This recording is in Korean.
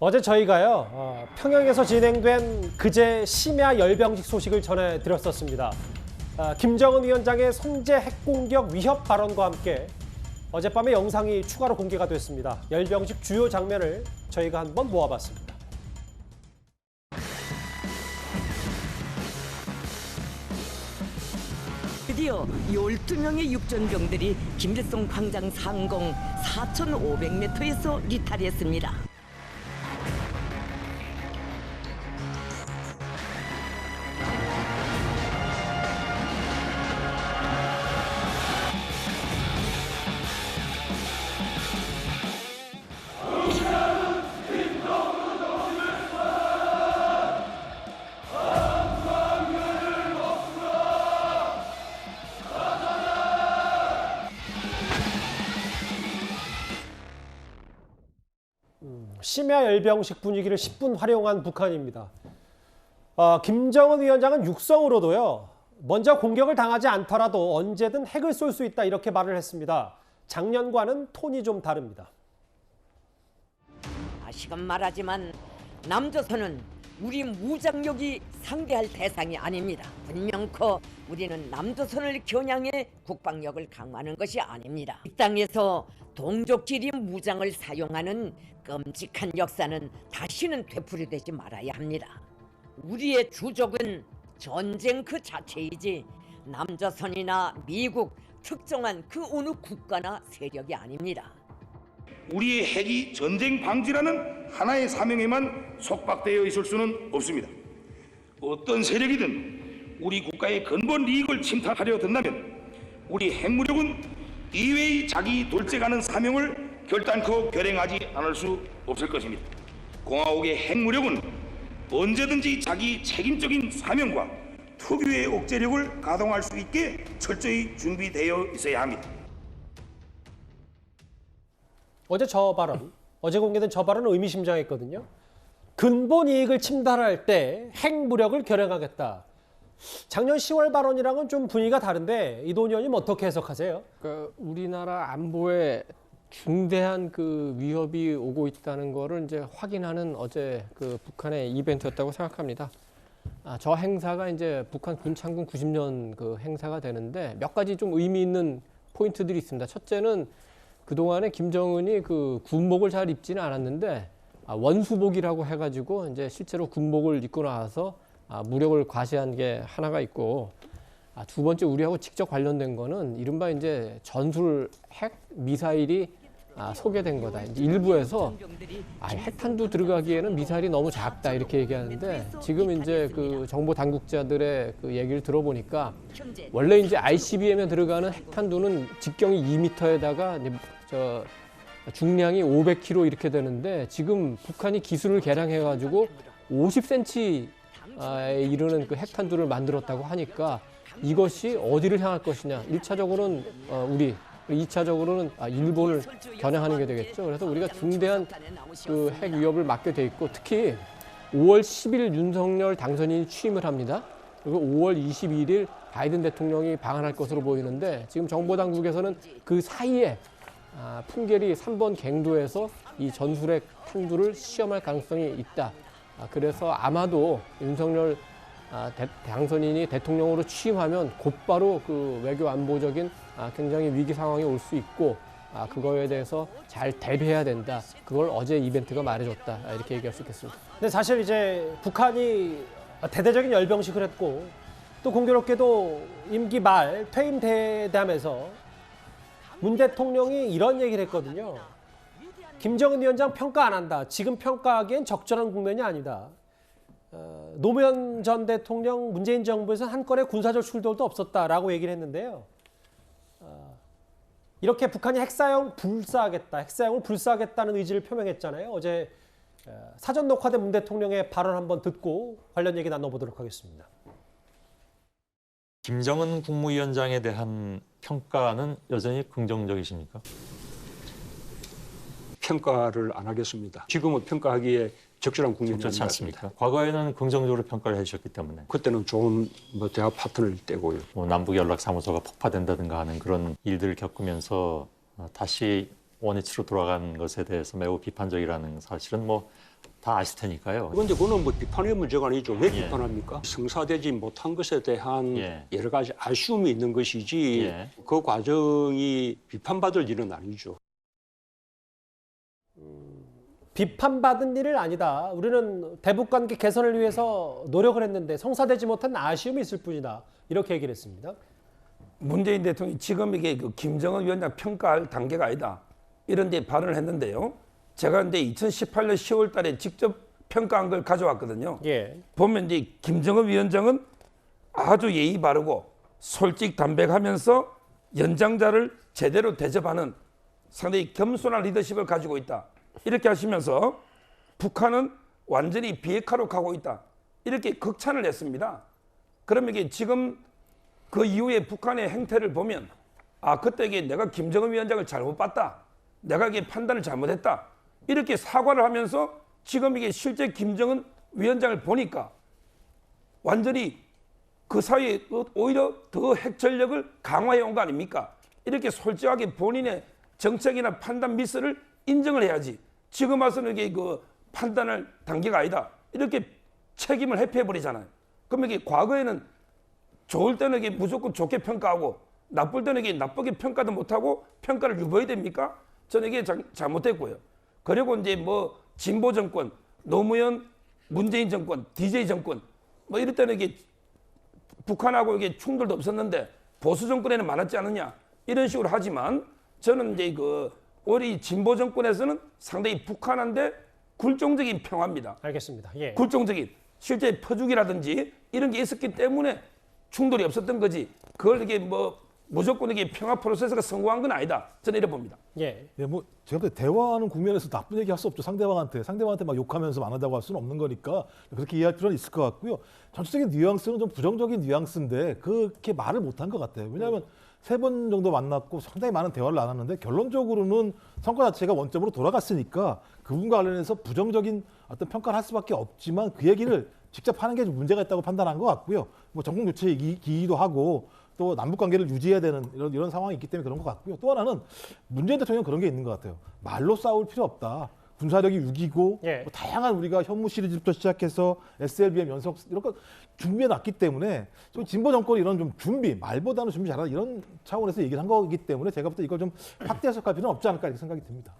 어제 저희가요, 평양에서 진행된 그제 심야 열병식 소식을 전해드렸었습니다. 김정은 위원장의 선제 핵공격 위협 발언과 함께 어젯밤에 영상이 추가로 공개가 됐습니다. 열병식 주요 장면을 저희가 한번 모아봤습니다. 드디어 12명의 육전병들이 김일성 광장 상공 4,500m에서 리탈했습니다. 심야 열병식 분위기를 10분 활용한 북한입니다. 김정은 위원장은 육성으로도요, 먼저 공격을 당하지 않더라도 언제든 핵을 쏠 수 있다 이렇게 말을 했습니다. 작년과는 톤이 좀 다릅니다. 다시금 말하지만 남조선은 우리 무장력이 상대할 대상이 아닙니다. 분명코 우리는 남조선을 겨냥해 국방력을 강화하는 것이 아닙니다. 이 땅에서 동족끼리 무장을 사용하는 끔찍한 역사는 다시는 되풀이되지 말아야 합니다. 우리의 주족은 전쟁 그 자체이지 남조선이나 미국, 특정한 그 어느 국가나 세력이 아닙니다. 우리의 핵이 전쟁 방지라는 하나의 사명에만 속박되어 있을 수는 없습니다. 어떤 세력이든 우리 국가의 근본 이익을 침탈하려 든다면 우리 핵무력은 이외의 자기 돌직하는 사명을 결단코 결행하지 않을 수 없을 것입니다. 공화국의 핵무력은 언제든지 자기 책임적인 사명과 특유의 억제력을 가동할 수 있게 철저히 준비되어 있어야 합니다. 어제 공개된 저 발언은 의미심장했거든요. 근본 이익을 침탈할 때 핵무력을 결행하겠다. 작년 10월 발언이랑은 좀 분위기가 다른데 이동훈 의원님 어떻게 해석하세요? 그러니까 우리나라 안보에 중대한 그 위협이 오고 있다는 거를 이제 확인하는 어제 그 북한의 이벤트였다고 생각합니다. 저 행사가 이제 북한 군창군 90년 그 행사가 되는데 몇 가지 좀 의미 있는 포인트들이 있습니다. 첫째는 그동안에 김정은이 그 군복을 잘 입지는 않았는데 원수복이라고 해가지고 이제 실제로 군복을 입고 나와서 무력을 과시한 게 하나가 있고, 두 번째 우리하고 직접 관련된 거는 이른바 이제 전술 핵 미사일이 소개된 거다. 이제 일부에서 핵탄두 들어가기에는 미사일이 너무 작다 이렇게 얘기하는데, 지금 이제 그 정보 당국자들의 그 얘기를 들어보니까 원래 이제 ICBM에 들어가는 핵탄두는 직경이 2m에다가 저 중량이 500kg 이렇게 되는데, 지금 북한이 기술을 개량해가지고 50cm에 이르는 그 핵탄두를 만들었다고 하니까 이것이 어디를 향할 것이냐. 1차적으로는 우리, 2차적으로는 일본을 겨냥하는 게 되겠죠. 그래서 우리가 중대한 그 핵 위협을 맞게 돼 있고, 특히 5월 10일 윤석열 당선인이 취임을 합니다. 그리고 5월 21일 바이든 대통령이 방한할 것으로 보이는데, 지금 정보당국에서는 그 사이에 풍계리 3번 갱도에서 이 전술핵 탄두를 시험할 가능성이 있다. 그래서 아마도 윤석열 당선인이 대통령으로 취임하면 곧바로 그 외교 안보적인 굉장히 위기 상황이 올 수 있고, 그거에 대해서 잘 대비해야 된다. 그걸 어제 이벤트가 말해줬다. 이렇게 얘기할 수 있겠습니다. 근데 사실 이제 북한이 대대적인 열병식을 했고, 또 공교롭게도 임기 말 퇴임 대담에서 문 대통령이 이런 얘기를 했거든요. 김정은 위원장 평가 안 한다. 지금 평가하기엔 적절한 국면이 아니다. 노무현 전 대통령, 문재인 정부에서는 한 건의 군사적 출동도 없었다라고 얘기를 했는데요. 이렇게 북한이 핵사용을 불사하겠다는 의지를 표명했잖아요. 어제 사전 녹화된 문 대통령의 발언 한번 듣고 관련 얘기 나눠보도록 하겠습니다. 김정은 국무위원장에 대한 평가는 여전히 긍정적이십니까? 평가를 안 하겠습니다. 지금은 평가하기에 적절한 국면이 적절치 아닌 것 않습니까? 같습니다. 과거에는 긍정적으로 평가를 해주셨기 때문에 그때는 좋은 대화 파트너를 떼고요. 남북연락사무소가 폭파된다든가 하는 그런 일들을 겪으면서 다시 원위치로 돌아간 것에 대해서 매우 비판적이라는 사실은 다 아실 테니까요. 그런데 그거는 뭐 비판의 문제가 아니죠. 왜 예. 비판합니까? 성사되지 못한 것에 대한 예. 여러 가지 아쉬움이 있는 것이지 예. 그 과정이 비판받을 일은 아니죠. 비판받은 일은 아니다. 우리는 대북 관계 개선을 위해서 노력을 했는데 성사되지 못한 아쉬움이 있을 뿐이다. 이렇게 얘기를 했습니다. 문재인 대통령이 지금 이게 그 김정은 위원장 평가할 단계가 아니다. 이런 데 발언을 했는데요. 제가 근데 2018년 10월 달에 직접 평가한 걸 가져왔거든요. 예. 보면 이제 김정은 위원장은 아주 예의 바르고 솔직 담백하면서 연장자를 제대로 대접하는 상당히 겸손한 리더십을 가지고 있다. 이렇게 하시면서 북한은 완전히 비핵화로 가고 있다. 이렇게 극찬을 했습니다. 그러면 이게 지금 그 이후에 북한의 행태를 보면 아 그때 이게 내가 김정은 위원장을 잘못 봤다. 내가 이게 판단을 잘못했다. 이렇게 사과를 하면서 지금 이게 실제 김정은 위원장을 보니까 완전히 그 사이에 오히려 더 핵 전력을 강화해 온 거 아닙니까? 이렇게 솔직하게 본인의 정책이나 판단 미스를 인정을 해야지. 지금 와서는 이게 그 판단할 단계가 아니다. 이렇게 책임을 회피해 버리잖아요. 그러면 이게 과거에는 좋을 때는 이게 무조건 좋게 평가하고 나쁠 때는 이게 나쁘게 평가도 못하고 평가를 유보해야 됩니까? 저는 이게 잘못됐고요. 그리고 이제 뭐 진보 정권, 노무현, 문재인 정권, DJ 정권 뭐 이럴 때는 이게 북한하고 이게 충돌도 없었는데 보수 정권에는 많았지 않느냐 이런 식으로 하지만 저는 이제 그 우리 진보 정권에서는 상당히 북한한테 굴종적인 평화입니다. 알겠습니다. 예. 굴종적인 실제 퍼주기라든지 이런 게 있었기 때문에 충돌이 없었던 거지. 그걸 이게 뭐 무조건 이게 평화 프로세스가 성공한 건 아니다. 저는 이래 봅니다. 예. 네, 뭐 제가 볼 때 대화하는 국면에서 나쁜 얘기 할 수 없죠. 상대방한테 막 욕하면서 안 한다고 할 수는 없는 거니까 그렇게 이해할 필요는 있을 것 같고요. 전체적인 뉘앙스는 좀 부정적인 뉘앙스인데 그렇게 말을 못한 것 같아요. 왜냐하면 3번 정도 만났고 상당히 많은 대화를 나눴는데 결론적으로는 성과 자체가 원점으로 돌아갔으니까 그 부분과 관련해서 부정적인 어떤 평가를 할 수밖에 없지만 그 얘기를 직접 하는 게 좀 문제가 있다고 판단한 것 같고요. 뭐 정권 교체이기도 하고 또 남북 관계를 유지해야 되는 이런 상황이 있기 때문에 그런 것 같고요. 또 하나는 문재인 대통령 그런 게 있는 것 같아요. 말로 싸울 필요 없다. 군사력이 6이고 예. 뭐 다양한 우리가 현무 시리즈부터 시작해서 SLBM 연속 이런 거 준비해 놨기 때문에 좀 진보 정권이 이런 좀 준비 말보다는 준비 잘하는 이런 차원에서 얘기를 한 거기 때문에 제가 볼 때 이걸 좀 확대 해석할 필요는 없지 않을까 이렇게 생각이 듭니다.